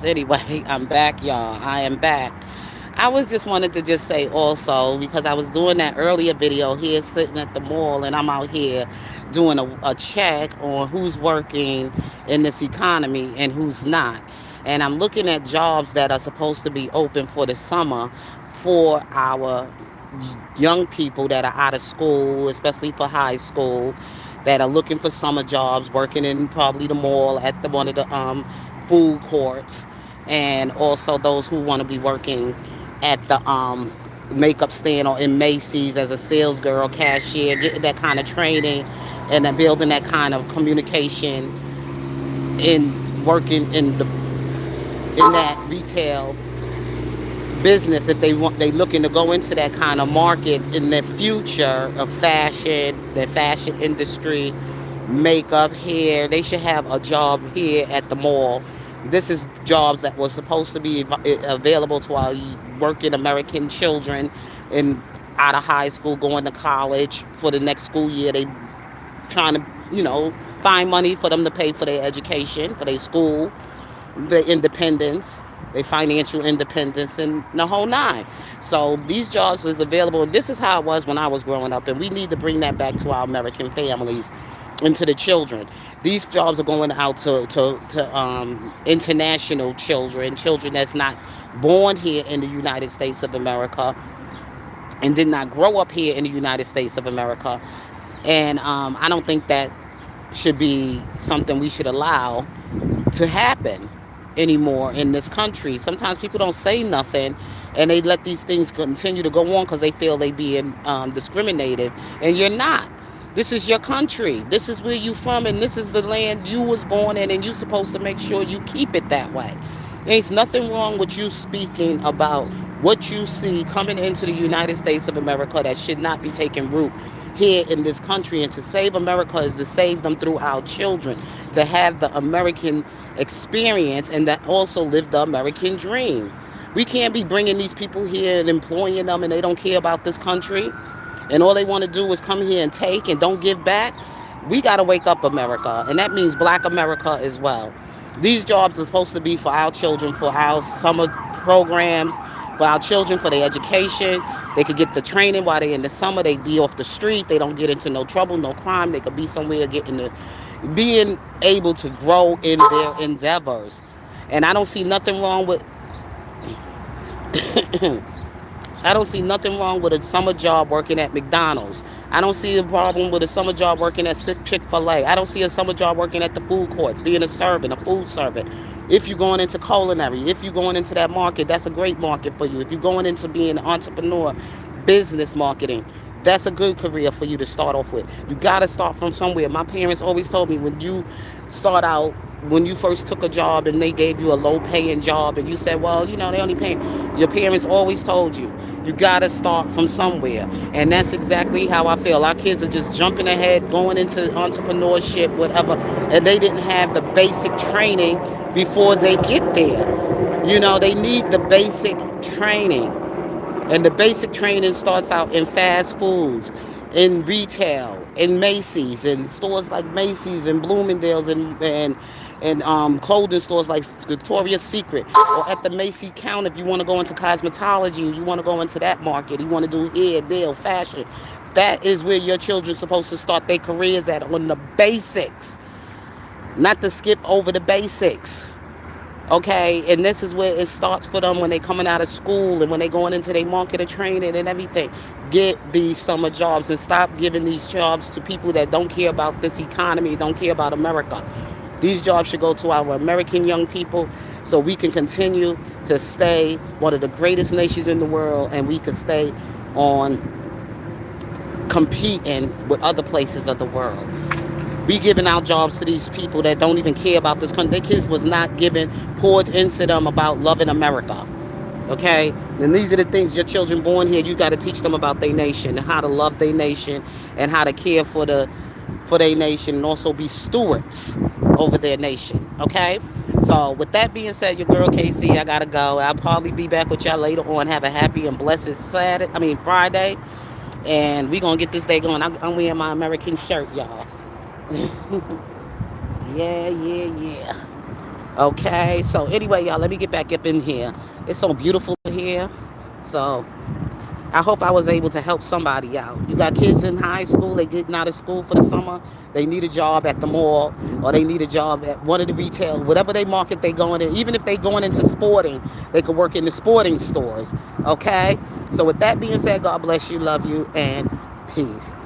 Anyway, I'm back, y'all. I am back. I was just wanted to just say also because I was doing that earlier video here sitting at the mall and I'm out here doing a check on who's working in this economy and who's not. And I'm looking at jobs that are supposed to be open for the summer for our young people that are out of school, especially for high school, that are looking for summer jobs, working in probably the mall at the one of the food courts, and also those who want to be working at the makeup stand or in Macy's as a sales girl, cashier, getting that kind of training and then building that kind of communication in working in that retail business if they looking to go into that kind of market in the future of fashion, the fashion industry, makeup, hair. They should have a job here at the mall. This is jobs that was supposed to be available to our working American children in out of high school going to college for the next school year. They trying to, find money for them to pay for their education, for their school, their independence, their financial independence, and the whole nine. So these jobs is available. This is how it was when I was growing up, and we need to bring that back to our American families and to the children. These jobs are going out to international children, children that's not born here in the United States of America and did not grow up here in the United States of America. And I don't think that should be something we should allow to happen anymore in this country. Sometimes people don't say nothing and they let these things continue to go on because they feel they being discriminated, and you're not. This is your country. This is where you from, and this is the land you was born in, and you supposed to make sure you keep it that way. There's nothing wrong with you speaking about what you see coming into the United States of America that should not be taking root here in this country. And to save America is to save them through our children, to have the American experience and that also live the American dream. We can't be bringing these people here and employing them and they don't care about this country and all they want to do is come here and take and don't give back. We got to wake up, America, and that means black America as well. These jobs are supposed to be for our children, for our summer programs, for our children, for their education. They could get the training while they're in the summer. They be off the street. They don't get into no trouble, no crime. They could be somewhere getting the, being able to grow in their endeavors. And I don't see nothing wrong with I don't see nothing wrong with a summer job working at McDonald's. I don't see a problem with a summer job working at Chick-fil-A. I don't see a summer job working at the food courts, being a servant, a food servant. If you're going into culinary, if you're going into that market, that's a great market for you. If you're going into being an entrepreneur, business marketing, that's a good career for you to start off with. You got to start from somewhere. My parents always told me when you start out, when you first took a job and they gave you a low paying job and you said, well, they only pay. Your parents always told you, you got to start from somewhere. And that's exactly how I feel. Our kids are just jumping ahead, going into entrepreneurship, whatever. And they didn't have the basic training before they get there. They need the basic training. And the basic training starts out in fast foods, in retail, in Macy's, and stores like Macy's and Bloomingdale's and clothing stores like Victoria's Secret, or at the Macy's counter if you want to go into cosmetology, you want to go into that market, you want to do hair, nail, fashion. That is where your children are supposed to start their careers at, on the basics, not to skip over the basics. Okay, and this is where it starts for them when they coming out of school and when they going into their market of training and everything. Get these summer jobs and stop giving these jobs to people that don't care about this economy, don't care about America. These jobs should go to our American young people so we can continue to stay one of the greatest nations in the world, and we can stay on competing with other places of the world. We giving out jobs to these people that don't even care about this country. Their kids was not given, poured into them about loving America. Okay? And these are the things your children born here, you got to teach them about their nation and how to love their nation and how to care for their nation and also be stewards over their nation. Okay? So with that being said, your girl KC, I gotta go. I'll probably be back with y'all later on. Have a happy and blessed Friday. And we gonna get this day going. I'm wearing my American shirt, y'all. Yeah, yeah, yeah. Okay, so anyway, y'all, let me get back up in here. It's so beautiful here. So I hope I was able to help somebody out. You got kids in high school, they getting out of school for the summer, they need a job at the mall, or they need a job at one of the retail, whatever they market they going in. Even if they going into sporting, they could work in the sporting stores. Okay? So with that being said, God bless you, love you, and peace.